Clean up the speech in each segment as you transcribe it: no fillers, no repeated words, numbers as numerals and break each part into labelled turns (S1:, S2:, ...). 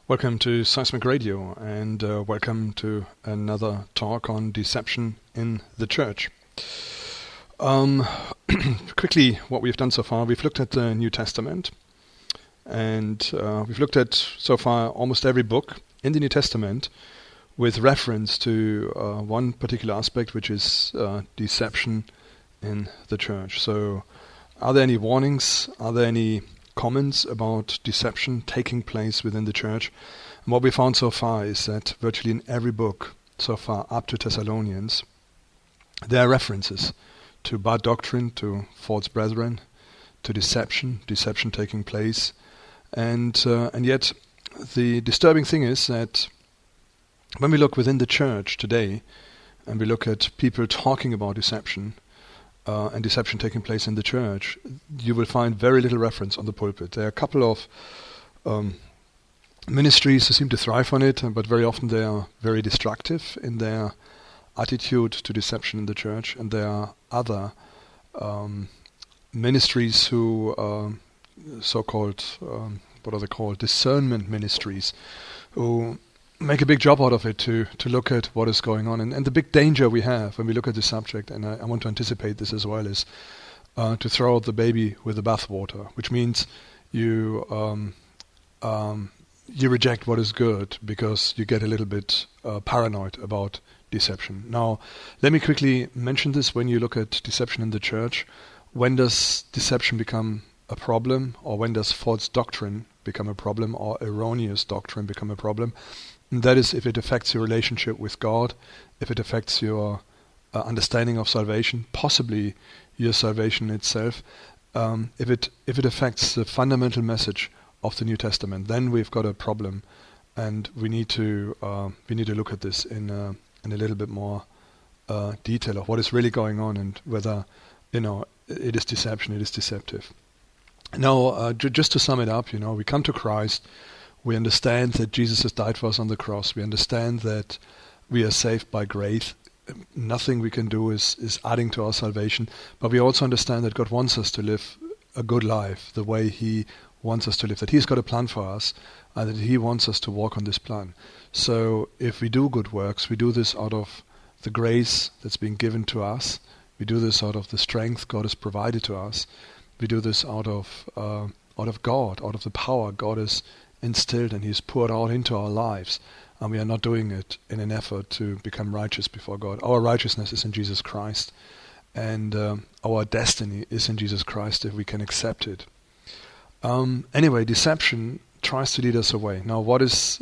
S1: Welcome to Seismic Radio, and welcome to another talk on deception in the church. Quickly, what we've done so far, we've looked at the New Testament, and we've looked at so far almost every book in the New Testament with reference to one particular aspect, which is deception in the church. So, are there any warnings? Are there any comments about deception taking place within the church? And what we found so far is that virtually in every book so far up to Thessalonians, there are references to bad doctrine, to false brethren, to deception taking place, and yet the disturbing thing is that when we look within the church today and we look at people talking about deception and deception taking place in the church, you will find very little reference on the pulpit. There are a couple of ministries who seem to thrive on it, but very often they are very destructive in their attitude to deception in the church, and there are other ministries who so-called, what are they called, discernment ministries, who make a big job out of it to look at what is going on. And the big danger we have when we look at this subject, and I want to anticipate this as well, is to throw out the baby with the bathwater, which means you reject what is good because you get a little bit paranoid about deception. Now, let me quickly mention this. When you look at deception in the church, when does deception become a problem, or when does false doctrine become a problem, or erroneous doctrine become a problem? And that is if it affects your relationship with God, if it affects your understanding of salvation, possibly your salvation itself, if it affects the fundamental message of the New Testament, then we've got a problem, and we need to look at this in a little bit more detail of what is really going on and whether it is deception, it is deceptive. Now, just to sum it up, we come to Christ. We understand that Jesus has died for us on the cross. We understand that we are saved by grace. Nothing we can do is adding to our salvation. But we also understand that God wants us to live a good life the way He wants us to live, that He's got a plan for us, and that He wants us to walk on this plan. So if we do good works, we do this out of the grace that's been given to us. We do this out of the strength God has provided to us. We do this out of God, out of the power God has instilled and He's poured out into our lives, and we are not doing it in an effort to become righteous before God. Our righteousness is in Jesus Christ, and our destiny is in Jesus Christ if we can accept it. Anyway, deception tries to lead us away. Now, what is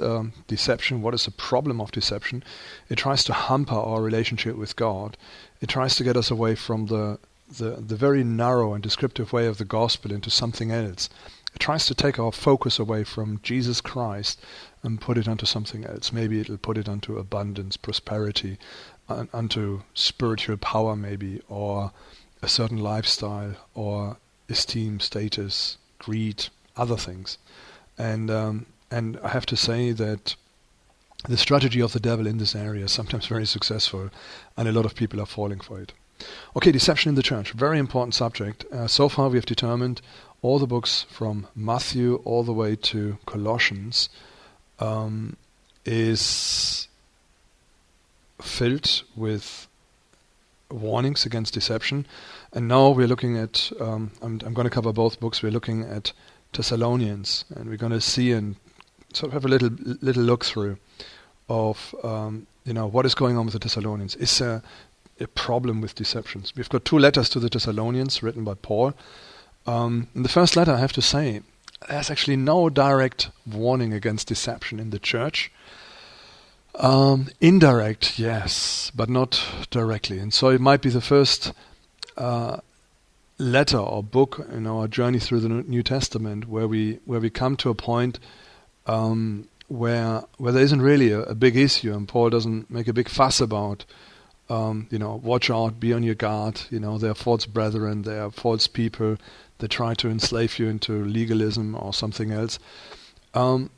S1: deception? What is the problem of deception? It tries to hamper our relationship with God. It tries to get us away from the very narrow and descriptive way of the gospel into something else. It tries to take our focus away from Jesus Christ and put it onto something else. Maybe it'll put it onto abundance, prosperity, onto spiritual power maybe, or a certain lifestyle, or esteem, status, greed, other things. And I have to say that the strategy of the devil in this area is sometimes very successful, and a lot of people are falling for it. Okay, deception in the church, very important subject. So far we have determined all the books from Matthew all the way to Colossians is filled with warnings against deception. And now we're looking at, I'm going to cover both books. We're looking at Thessalonians, and we're going to see and sort of have a little look through of what is going on with the Thessalonians. Is there a problem with deceptions? We've got 2 letters to the Thessalonians written by Paul. In the first letter, I have to say, there's actually no direct warning against deception in the church. Indirect, yes, but not directly. And so it might be the first letter or book in our journey through the New Testament where we come to a point where there isn't really a big issue, and Paul doesn't make a big fuss about watch out, be on your guard. There are false brethren, there are false people that try to enslave you into legalism or something else. There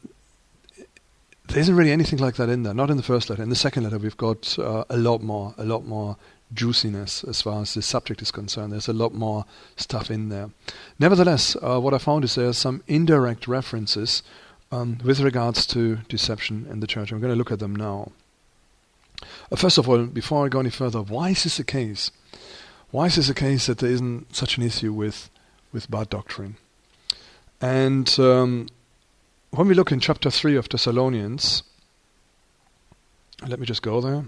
S1: isn't really anything like that in there, not in the first letter. In the second letter, we've got a lot more juiciness as far as the subject is concerned. There's a lot more stuff in there. Nevertheless, what I found is there are some indirect references with regards to deception in the church. I'm going to look at them now. First of all, before I go any further, why is this the case? Why is this the case that there isn't such an issue with bad doctrine? And when we look in chapter 3 of Thessalonians, let me just go there.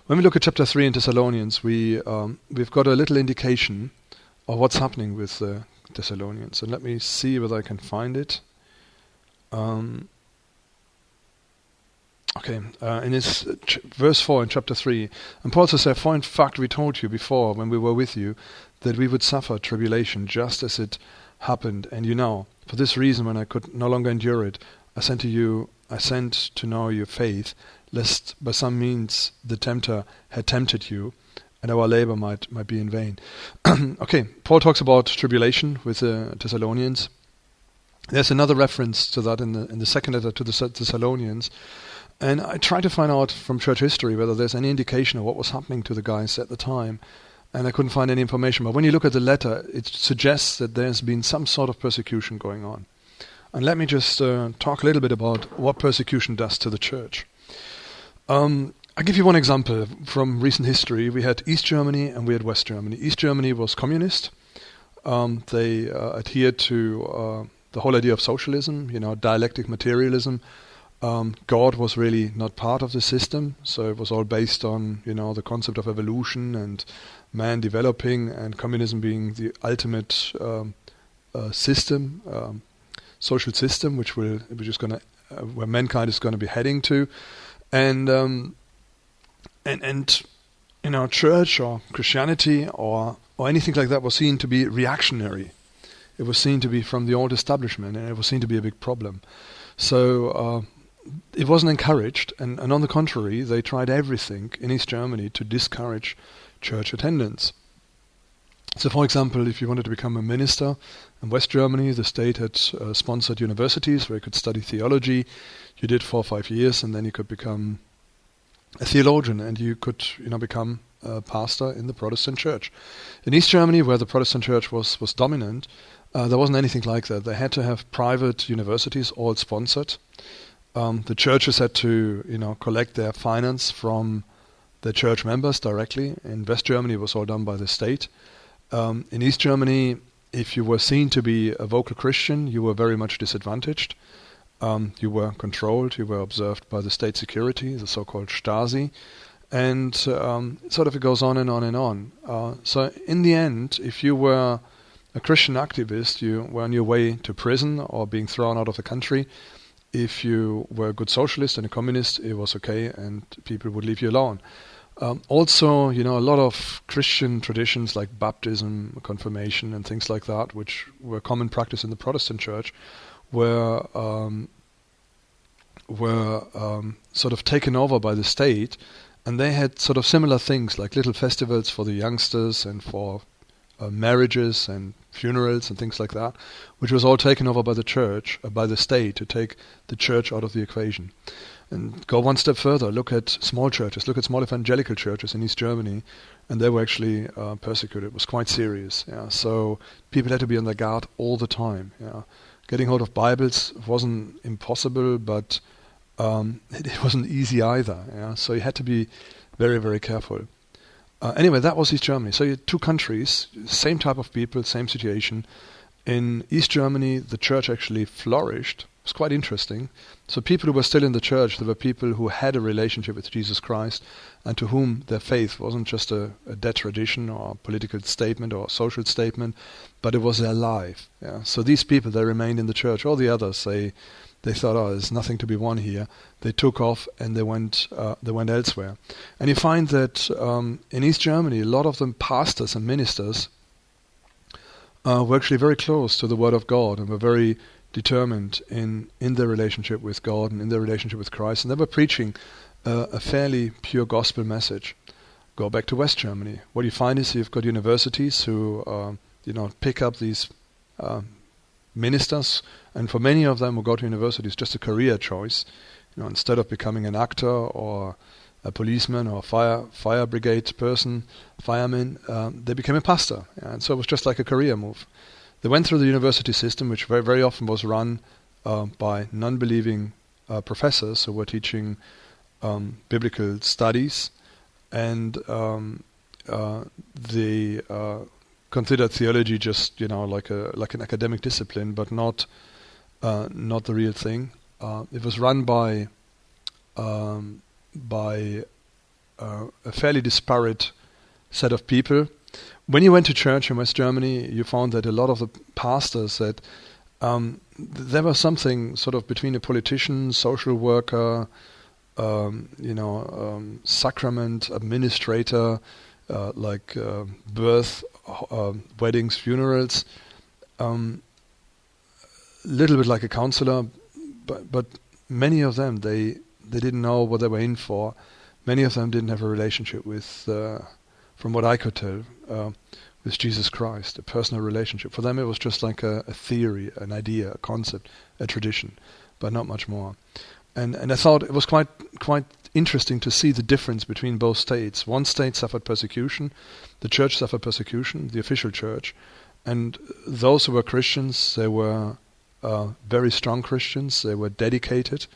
S1: When we look at chapter 3 in Thessalonians, we've got a little indication of what's happening with the Thessalonians. And let me see whether I can find it. In this verse 4 in chapter 3, and Paul says, "For in fact we told you before when we were with you that we would suffer tribulation just as it happened, and you know, for this reason when I could no longer endure it, I sent to know your faith, lest by some means the tempter had tempted you, and our labor might be in vain." Okay, Paul talks about tribulation with the Thessalonians. There's another reference to that in the second letter to the Thessalonians, and I tried to find out from church history whether there's any indication of what was happening to the guys at the time, and I couldn't find any information. But when you look at the letter, it suggests that there's been some sort of persecution going on. And let me just talk a little bit about what persecution does to the church. I'll give you one example from recent history. We had East Germany and we had West Germany. East Germany was communist. They adhered to the whole idea of socialism, dialectic materialism. God was really not part of the system, so it was all based on, the concept of evolution and man developing, and communism being the ultimate system, social system, where mankind is going to be heading to, and church or Christianity or anything like that was seen to be reactionary. It was seen to be from the old establishment, and it was seen to be a big problem. So it wasn't encouraged, and on the contrary, they tried everything in East Germany to discourage church attendance. So, for example, if you wanted to become a minister in West Germany, the state had sponsored universities where you could study theology. You did 4 or 5 years, and then you could become a theologian, and you could, become a pastor in the Protestant church. In East Germany, where the Protestant church was dominant, there wasn't anything like that. They had to have private universities, all sponsored. The churches had to, collect their finance from the church members directly. In West Germany, it was all done by the state. In East Germany, if you were seen to be a vocal Christian, you were very much disadvantaged. You were controlled, you were observed by the state security, the so-called Stasi, and it goes on and on and on. So in the end, if you were a Christian activist, you were on your way to prison or being thrown out of the country. If you were a good socialist and a communist, it was okay, and people would leave you alone. Also, a lot of Christian traditions like baptism, confirmation, and things like that, which were common practice in the Protestant church, were sort of taken over by the state, and they had sort of similar things like little festivals for the youngsters and for marriages and funerals and things like that, which was all taken over by the church, by the state, to take the church out of the equation. And go one step further, look at small churches, look at small evangelical churches in East Germany, and they were actually persecuted. It was quite serious. Yeah. So people had to be on their guard all the time. Yeah. Getting hold of Bibles wasn't impossible, but it wasn't easy either. Yeah. So you had to be very, very careful. Anyway, that was East Germany. So you had two countries, same type of people, same situation. In East Germany, the church actually flourished. It was quite interesting. So people who were still in the church, there were people who had a relationship with Jesus Christ, and to whom their faith wasn't just a dead tradition or a political statement or a social statement, but it was their life. Yeah. So these people, they remained in the church. All the others, they thought, there's nothing to be won here. They took off and they went elsewhere. And you find that in East Germany, a lot of them pastors and ministers were actually very close to the Word of God and were very determined in their relationship with God and in their relationship with Christ. And they were preaching a fairly pure gospel message. Go back to West Germany. What you find is you've got universities who pick up these ministers, and for many of them who go to university, it's just a career choice. Instead of becoming an actor or a policeman or fire brigade person, fireman, they became a pastor. And so it was just like a career move. They went through the university system, which very, very often was run by non-believing professors who were teaching biblical studies, and they considered theology just like an academic discipline, but not the real thing. It was run by a fairly disparate set of people. When you went to church in West Germany, you found that a lot of the pastors that there was something sort of between a politician, social worker, sacrament administrator, like birth, weddings, funerals, little bit like a counselor, but many of them they didn't know what they were in for. Many of them didn't have a relationship with, from what I could tell, with Jesus Christ, a personal relationship. For them it was just like a theory, an idea, a concept, a tradition, but not much more. And I thought it was quite interesting to see the difference between both states. One state suffered persecution, the church suffered persecution, the official church, and those who were Christians, they were very strong Christians, they were dedicated.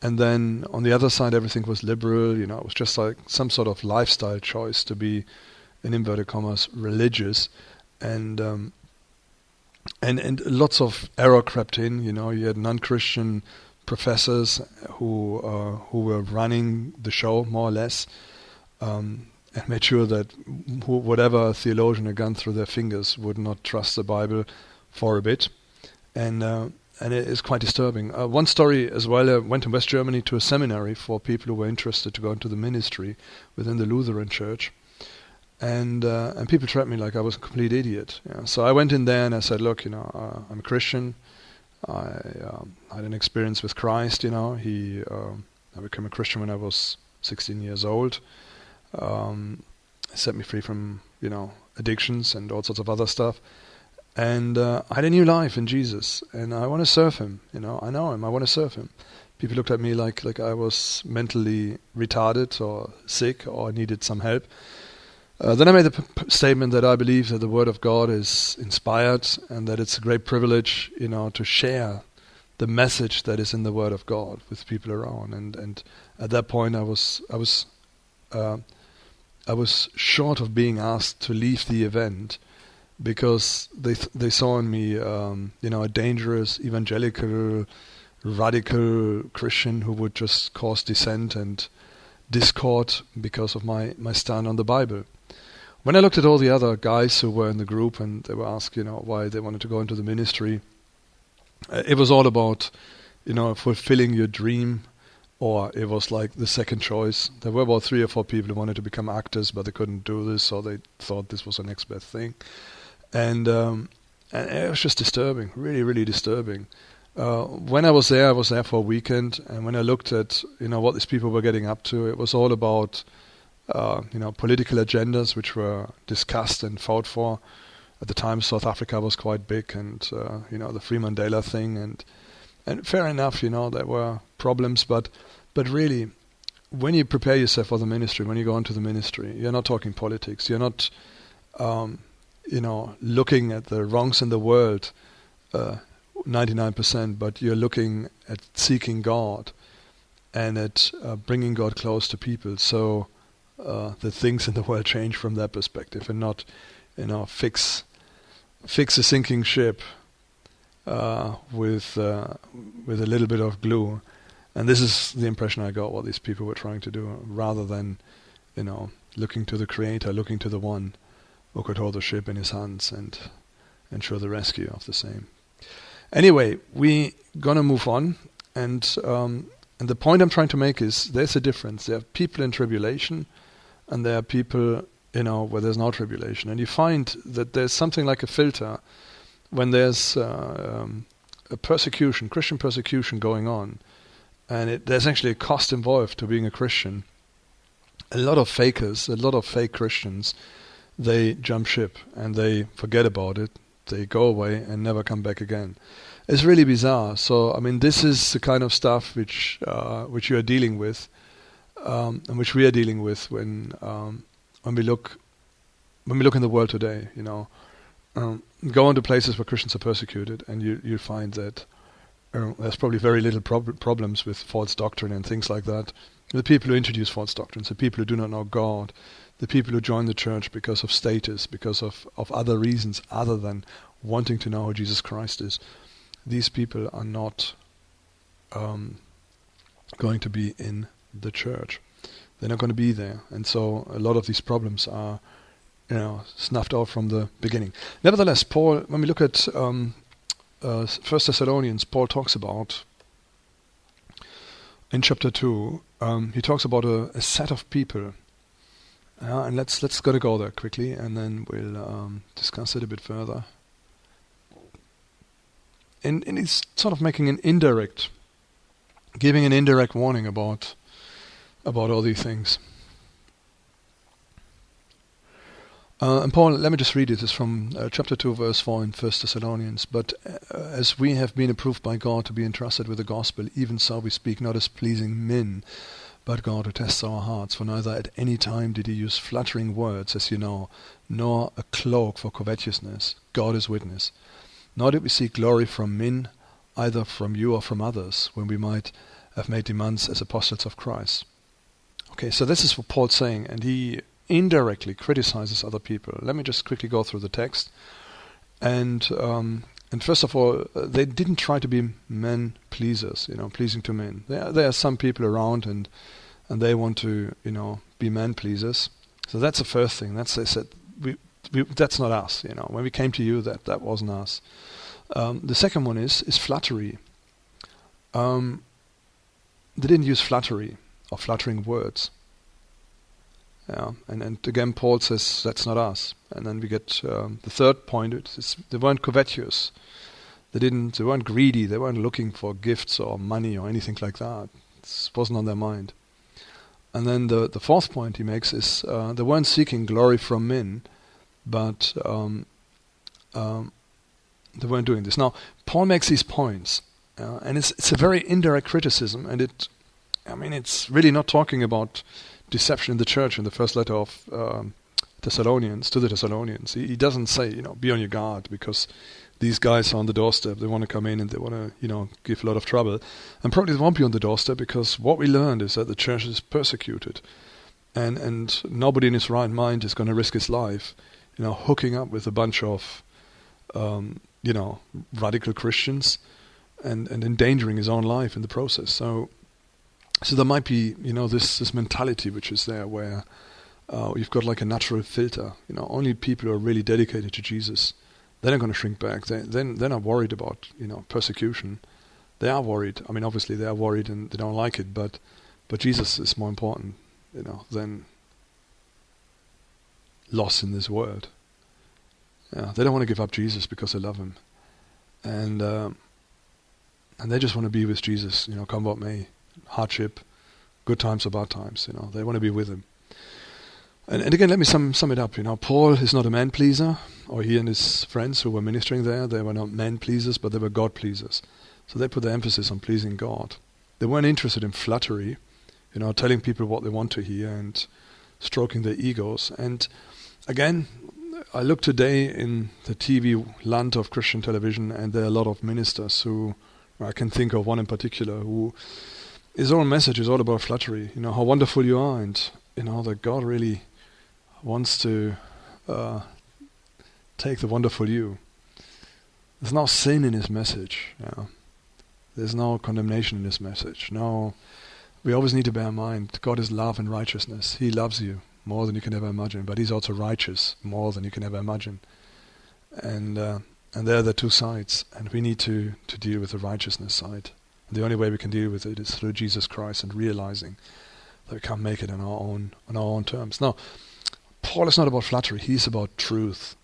S1: And then on the other side, everything was liberal. It was just like some sort of lifestyle choice to be, in inverted commas, religious, and lots of error crept in. You had non-Christian professors who were running the show more or less, and made sure that whatever theologian had gone through their fingers would not trust the Bible for a bit, and it is quite disturbing. One story as well, I went to West Germany to a seminary for people who were interested to go into the ministry within the Lutheran Church, and people treated me like I was a complete idiot. So I went in there and I said, look, I'm a Christian. I had an experience with Christ. I became a Christian when I was 16 years old. Set me free from addictions and all sorts of other stuff. And I had a new life in Jesus, and I want to serve Him. I know Him. I want to serve Him. People looked at me like I was mentally retarded or sick or needed some help. Then I made the statement that I believe that the Word of God is inspired and that it's a great privilege, to share the message that is in the Word of God with people around. And at that point, I was short of being asked to leave the event, because they saw in me, a dangerous evangelical, radical Christian who would just cause dissent and discord because of my stand on the Bible. When I looked at all the other guys who were in the group and they were asked, why they wanted to go into the ministry, it was all about, fulfilling your dream, or it was like the second choice. There were about 3 or 4 people who wanted to become actors, but they couldn't do this, or they thought this was the next best thing. And it was just disturbing, really, really disturbing. When I was there for a weekend, and when I looked at, what these people were getting up to, it was all about, political agendas which were discussed and fought for. At the time, South Africa was quite big, and, the Free Mandela thing, and fair enough, there were problems, but really, when you prepare yourself for the ministry, when you go into the ministry, you're not talking politics, you're not, looking at the wrongs in the world, 99%, but you're looking at seeking God and at bringing God close to people. So the things in the world change from that perspective, and not, fix a sinking ship with a little bit of glue. And this is the impression I got what these people were trying to do, rather than, looking to the Creator, looking to the one who could hold the ship in His hands and ensure the rescue of the same. Anyway, we're gonna move on, and the point I'm trying to make is there's a difference. There are people in tribulation, and there are people, where there's no tribulation. And you find that there's something like a filter when there's a persecution, Christian persecution going on, and there's actually a cost involved to being a Christian. A lot of fakers, a lot of fake Christians, they jump ship and they forget about it. They go away and never come back again. It's really bizarre. So, this is the kind of stuff which you are dealing with. and which we are dealing with when we look in the world today. Go into places where Christians are persecuted, and you find that there's probably very little problems with false doctrine and things like that. The people who introduce false doctrines, the people who do not know God, the people who join the church because of status, because of other reasons other than wanting to know who Jesus Christ is, these people are not going to be in the church. They're not going to be there. And so a lot of these problems are snuffed out from the beginning. Nevertheless, Paul, when we look at 1Thessalonians, Paul talks about, in chapter 2, he talks about a set of people. And let's go there quickly, and then we'll discuss it a bit further. And he's sort of giving an indirect warning about all these things. And Paul, let me just read it. It's from chapter 2, verse 4 in 1Thessalonians. But as we have been approved by God to be entrusted with the gospel, even so we speak not as pleasing men, but God who tests our hearts. For neither at any time did he use flattering words, as you know, nor a cloak for covetousness. God is witness. Nor did we seek glory from men, either from you or from others, when we might have made demands as apostles of Christ. Okay, so this is what Paul's saying, and he indirectly criticizes other people. Let me just quickly go through the text. And first of all, they didn't try to be men pleasers, pleasing to men. There are some people around, and they want to, be man pleasers. So that's the first thing. They said, that's not us. When we came to you, that wasn't us. The second one is flattery. They didn't use flattery or flattering words. Yeah, and again, Paul says that's not us. And then we get the third point. They weren't covetous. They weren't greedy. They weren't looking for gifts or money or anything like that. It wasn't on their mind. And then the fourth point he makes is they weren't seeking glory from men, but they weren't doing this. Now, Paul makes these points, and it's a very indirect criticism, and it's really not talking about deception in the church in the first letter of Thessalonians, to the Thessalonians. He doesn't say, be on your guard, because these guys are on the doorstep. They want to come in and they want to, give a lot of trouble. And probably they won't be on the doorstep, because what we learned is that the church is persecuted. And nobody in his right mind is going to risk his life, hooking up with a bunch of, radical Christians and endangering his own life in the process. So there might be, this mentality which is there, where you've got like a natural filter. Only people who are really dedicated to Jesus, they're not going to shrink back. They're not worried about, persecution. They are worried. I mean, obviously they are worried and they don't like it, but Jesus is more important, than loss in this world. Yeah, they don't want to give up Jesus because they love him, and they just want to be with Jesus. Come what may. Hardship, good times or bad times, they want to be with him. And again, let me sum it up. Paul is not a man pleaser, or he and his friends who were ministering there, they were not man pleasers, but they were God pleasers. So they put the emphasis on pleasing God. They weren't interested in flattery, telling people what they want to hear and stroking their egos. And again, I look today in the TV land of Christian television, and there are a lot of ministers who, I can think of one in particular, who his own message is all about flattery, how wonderful you are, and that God really wants to take the wonderful you. There's no sin in his message. There's no condemnation in his message. No, we always need to bear in mind, God is love and righteousness. He loves you more than you can ever imagine, but he's also righteous more than you can ever imagine. And there are the two sides, and we need to deal with the righteousness side. The only way we can deal with it is through Jesus Christ, and realizing that we can't make it on our own terms. Now, Paul is not about flattery. He's about truth.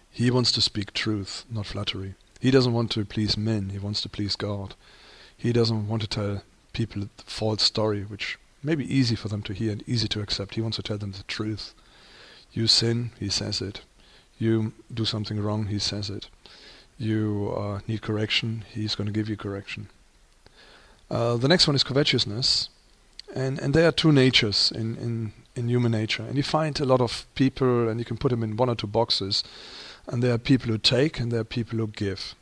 S1: He wants to speak truth, not flattery. He doesn't want to please men. He wants to please God. He doesn't want to tell people a false story, which may be easy for them to hear and easy to accept. He wants to tell them the truth. You sin, he says it. You do something wrong, he says it. You need correction, he's going to give you correction. The next one is covetousness. And there are two natures in human nature. And you find a lot of people, and you can put them in one or two boxes. And there are people who take, and there are people who give.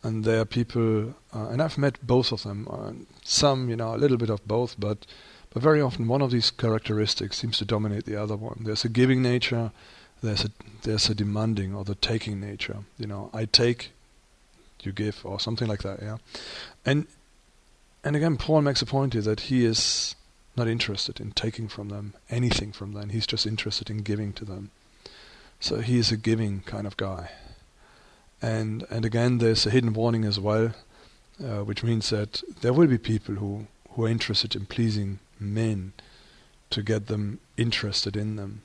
S1: And there are people, and I've met both of them. Some, a little bit of both, but very often one of these characteristics seems to dominate the other one. There's a giving nature, there's a demanding or the taking nature. I take, you give, or something like that. Yeah, and again, Paul makes a point here that he is not interested in taking from them anything from them. He's just interested in giving to them. So he is a giving kind of guy. And again, there's a hidden warning as well, which means that there will be people who are interested in pleasing men to get them interested in them.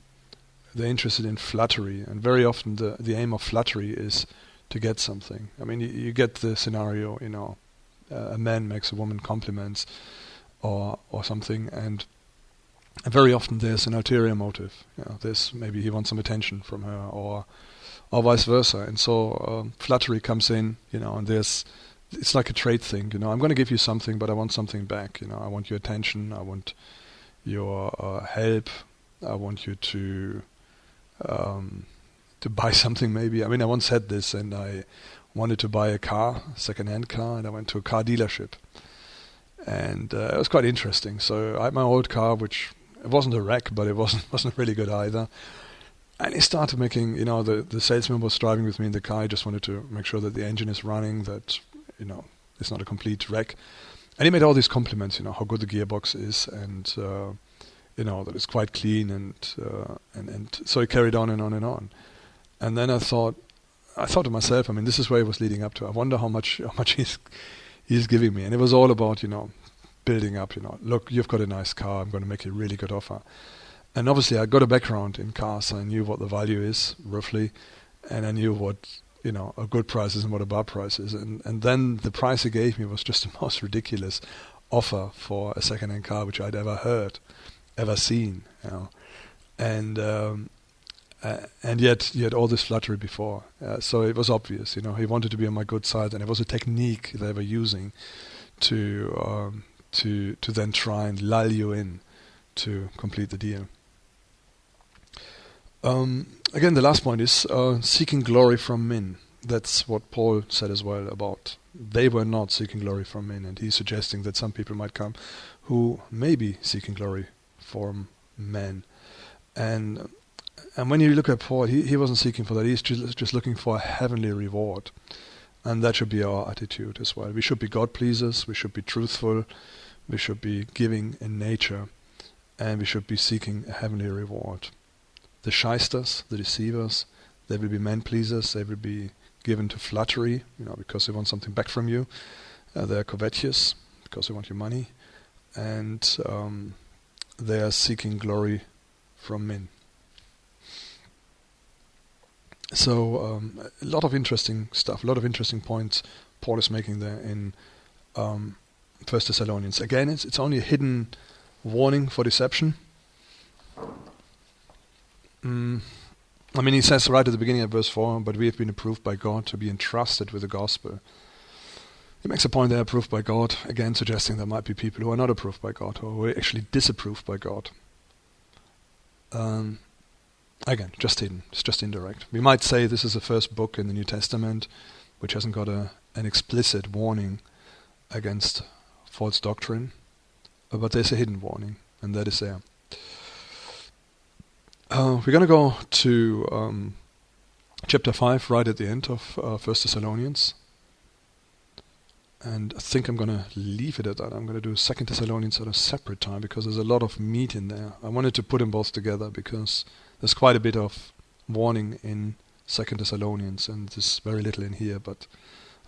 S1: They're interested in flattery, and very often the aim of flattery is to get something. I mean, you get the scenario, a man makes a woman compliments or something, and very often there's an ulterior motive. There's maybe he wants some attention from her, or vice versa. And so flattery comes in, and it's like a trade thing. I'm going to give you something, but I want something back. I want your attention, I want your help, I want you to buy something maybe. I mean, I once had this, and I wanted to buy a car, second-hand car, and I went to a car dealership. And it was quite interesting. So I had my old car, which it wasn't a wreck, but it wasn't really good either. And he started making, the salesman was driving with me in the car. He just wanted to make sure that the engine is running, that, it's not a complete wreck. And he made all these compliments, how good the gearbox is, and, that it's quite clean, and so he carried on and on and on. And then I thought to myself, I mean, this is where he was leading up to. I wonder how much he's giving me. And it was all about, building up, look, you've got a nice car, I'm going to make you a really good offer. And obviously I got a background in cars. I knew what the value is, roughly, and I knew what, a good price is and what a bad price is. And then the price he gave me was just the most ridiculous offer for a second-hand car which I'd ever seen. And yet he had all this flattery before. So it was obvious, he wanted to be on my good side, and it was a technique they were using to then try and lull you in to complete the deal. Again, the last point is seeking glory from men. That's what Paul said as well about they were not seeking glory from men, and he's suggesting that some people might come who may be seeking glory from men. And when you look at Paul, he wasn't seeking for that. He's just looking for a heavenly reward. And that should be our attitude as well. We should be God-pleasers, we should be truthful, we should be giving in nature, and we should be seeking a heavenly reward. The shysters, the deceivers, they will be man-pleasers, they will be given to flattery, because they want something back from you. They are covetous, because they want your money. And they are seeking glory from men. So a lot of interesting stuff, a lot of interesting points Paul is making there in 1 Thessalonians. Again, it's only a hidden warning for deception. I mean, he says right at the beginning of verse 4, but we have been approved by God to be entrusted with the gospel. He makes a point there, approved by God, again suggesting there might be people who are not approved by God, or who are actually disapproved by God. Again, just hidden. It's just indirect. We might say this is the first book in the New Testament which hasn't got an explicit warning against false doctrine, but there's a hidden warning, and that is there. We're going to go to chapter 5 right at the end of 1 Thessalonians. And I think I'm going to leave it at that. I'm going to do 2 Thessalonians at a separate time because there's a lot of meat in there. I wanted to put them both together because there's quite a bit of warning in 2 Thessalonians and there's very little in here, but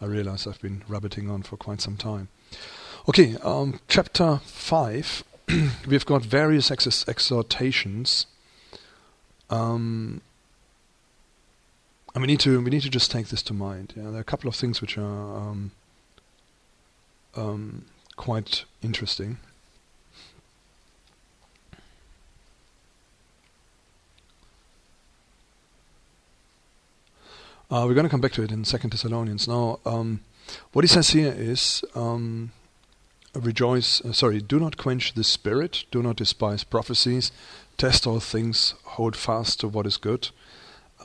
S1: I realize I've been rabbiting on for quite some time. Okay, chapter 5, we've got various exhortations. And we need to just take this to mind. Yeah? There are a couple of things which are quite interesting. We're going to come back to it in 2 Thessalonians. Now, what he says here is, do not quench the spirit, do not despise prophecies, test all things, hold fast to what is good,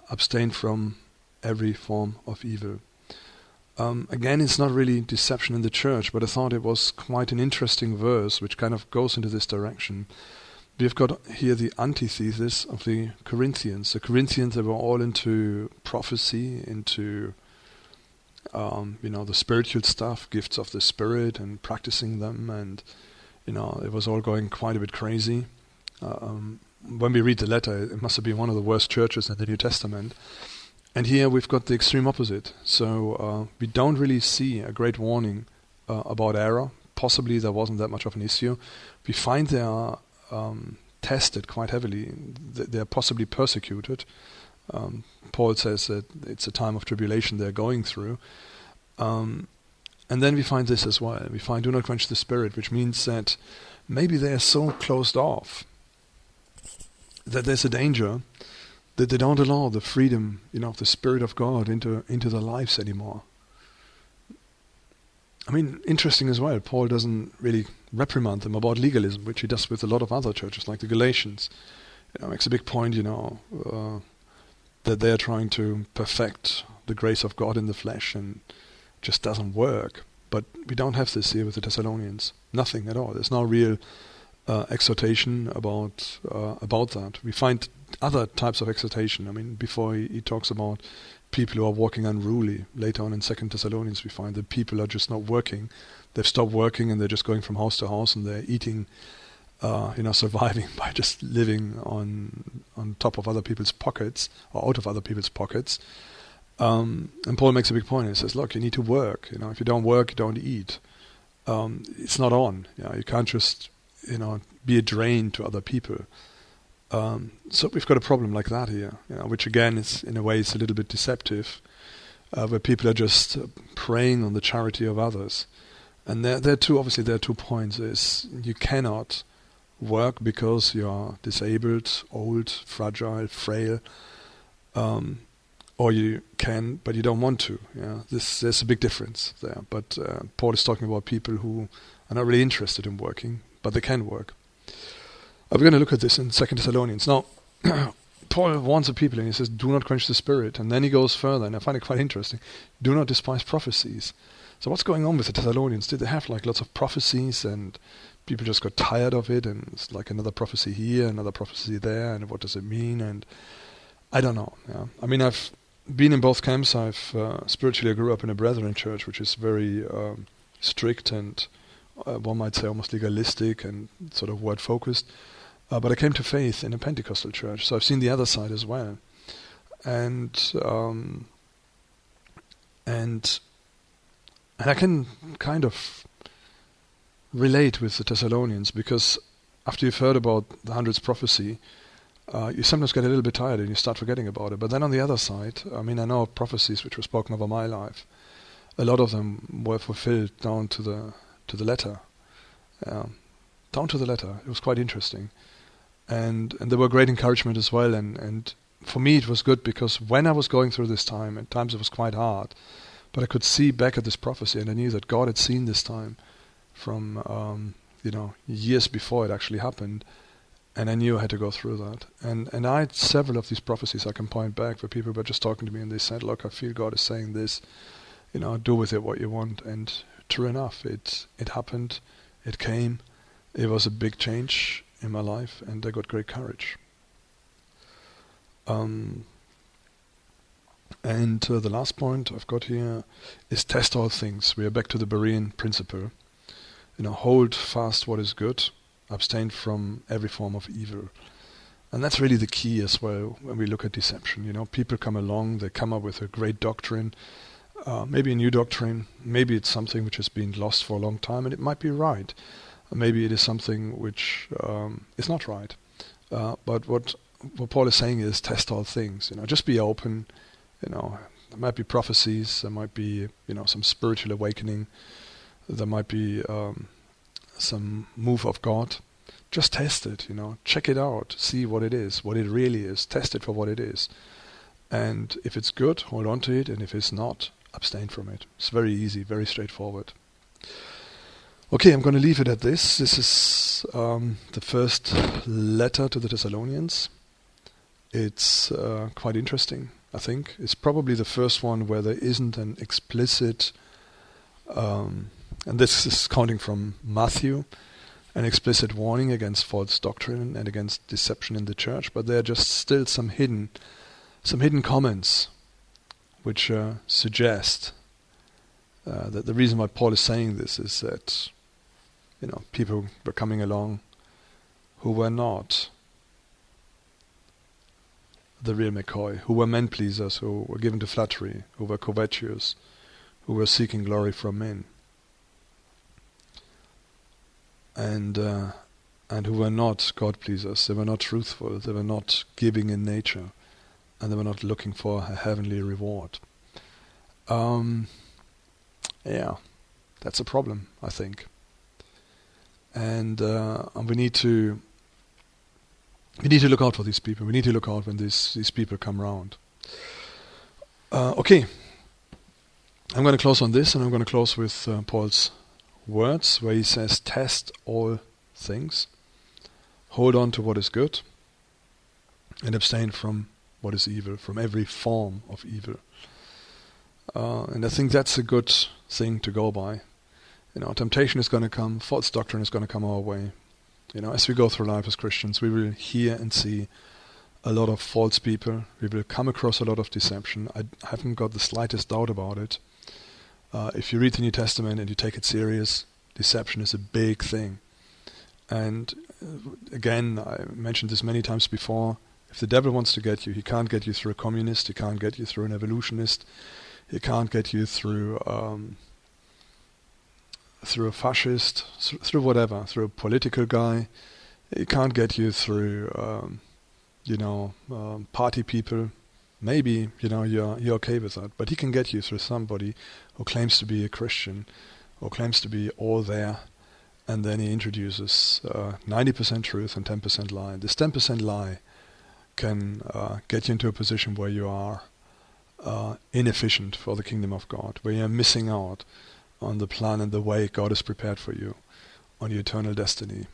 S1: abstain from every form of evil. Again, it's not really deception in the church, but I thought it was quite an interesting verse which kind of goes into this direction. We've got here the antithesis of the Corinthians. The Corinthians, they were all into prophecy, into the spiritual stuff, gifts of the Spirit, and practicing them, and it was all going quite a bit crazy. When we read the letter, it must have been one of the worst churches in the New Testament. And here we've got the extreme opposite. So we don't really see a great warning about error. Possibly there wasn't that much of an issue. We find they are tested quite heavily. They are possibly persecuted. Paul says that it's a time of tribulation they're going through. And then we find this as well. We find do not quench the spirit, which means that maybe they are so closed off that there's a danger that they don't allow the freedom, of the Spirit of God into their lives anymore. I mean, interesting as well, Paul doesn't really reprimand them about legalism, which he does with a lot of other churches, like the Galatians. Makes a big point, that they are trying to perfect the grace of God in the flesh, and just doesn't work. But we don't have this here with the Thessalonians. Nothing at all. There's no real exhortation about that. We find other types of exhortation. I mean, before he talks about people who are walking unruly. Later on in 2 Thessalonians we find that people are just not working. They've stopped working and they're just going from house to house, and they're eating, surviving by just living on top of other people's pockets, or out of other people's pockets. And Paul makes a big point. He says, look, you need to work. If you don't work, you don't eat. It's not on. You can't just, be a drain to other people. So we've got a problem like that here, which again is, in a way, it's a little bit deceptive, where people are just preying on the charity of others. And there are two points. Is you cannot work because you are disabled, old, fragile, frail, or you can, but you don't want to. There's a big difference there. But Paul is talking about people who are not really interested in working, but they can work. We're going to look at this in 2 Thessalonians. Now, Paul warns the people and he says, do not quench the spirit. And then he goes further, and I find it quite interesting. Do not despise prophecies. So what's going on with the Thessalonians? Did they have lots of prophecies and people just got tired of it, and it's like another prophecy here, another prophecy there, and what does it mean? And I don't know. I mean, I've been in both camps. Spiritually, I grew up in a Brethren church, which is very strict and one might say almost legalistic and sort of word-focused. But I came to faith in a Pentecostal church, so I've seen the other side as well. And I can kind of relate with the Thessalonians, because after you've heard about the 100th prophecy, you sometimes get a little bit tired and you start forgetting about it. But then on the other side, I mean, I know of prophecies which were spoken over my life. A lot of them were fulfilled down to the letter. Down to the letter. It was quite interesting. And there were great encouragement as well. And for me it was good, because when I was going through this time, at times it was quite hard, but I could see back at this prophecy and I knew that God had seen this time from years before it actually happened, and I knew I had to go through that. And I had several of these prophecies I can point back where people were just talking to me and they said, look, I feel God is saying this, do with it what you want. And true enough, it happened, it came, it was a big change in my life, and I got great courage. And the last point I've got here is test all things. We are back to the Berean principle. Hold fast what is good, abstain from every form of evil. And that's really the key as well when we look at deception. People come along, they come up with a great doctrine, maybe a new doctrine, maybe it's something which has been lost for a long time, and it might be right. Maybe it is something which is not right. But what Paul is saying is test all things. Just be open. There might be prophecies. There might be some spiritual awakening. There might be some move of God. Just test it. Check it out. See what it is. What it really is. Test it for what it is. And if it's good, hold on to it. And if it's not, abstain from it. It's very easy. Very straightforward. Okay, I'm going to leave it at this. This is the first letter to the Thessalonians. It's quite interesting, I think. It's probably the first one where there isn't an explicit, and this is counting from Matthew, an explicit warning against false doctrine and against deception in the church, but there are just still some hidden comments which suggest that the reason why Paul is saying this is that people were coming along who were not the real McCoy, who were men pleasers, who were given to flattery, who were covetous, who were seeking glory from men, and who were not God pleasers. They were not truthful. They were not giving in nature, and they were not looking for a heavenly reward. Yeah, that's a problem, I think. And we need to look out for these people. We need to look out when these people come around. Okay, I'm going to close on this, and I'm going to close with Paul's words, where he says, "Test all things, hold on to what is good, and abstain from what is evil, from every form of evil." And I think that's a good thing to go by. Temptation is going to come, false doctrine is going to come our way. As we go through life as Christians, we will hear and see a lot of false people. We will come across a lot of deception. I haven't got the slightest doubt about it. If you read the New Testament and you take it serious, deception is a big thing. And again, I mentioned this many times before, if the devil wants to get you, he can't get you through a communist, he can't get you through an evolutionist, he can't get you through a fascist, through whatever, through a political guy. He can't get you through, party people. Maybe, you're okay with that. But he can get you through somebody who claims to be a Christian, or claims to be all there, and then he introduces 90% truth and 10% lie. This 10% lie can get you into a position where you are inefficient for the kingdom of God, where you're missing out on the plan and the way God has prepared for you, on your eternal destiny.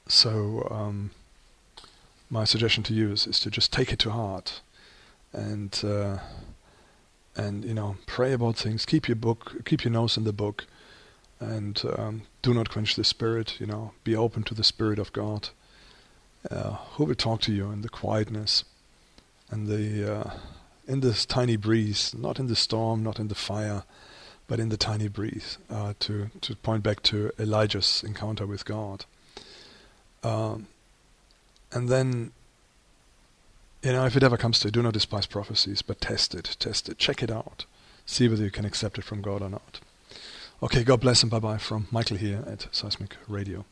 S1: So my suggestion to you is to just take it to heart, and pray about things. Keep your nose in the book, and do not quench the Spirit. Be open to the Spirit of God, who will talk to you in the quietness and in this tiny breeze, not in the storm, not in the fire, but in the tiny breeze, to point back to Elijah's encounter with God. And then, if it ever comes to it, do not despise prophecies, but test it, check it out, see whether you can accept it from God or not. Okay, God bless and bye-bye from Michael here at Seismic Radio.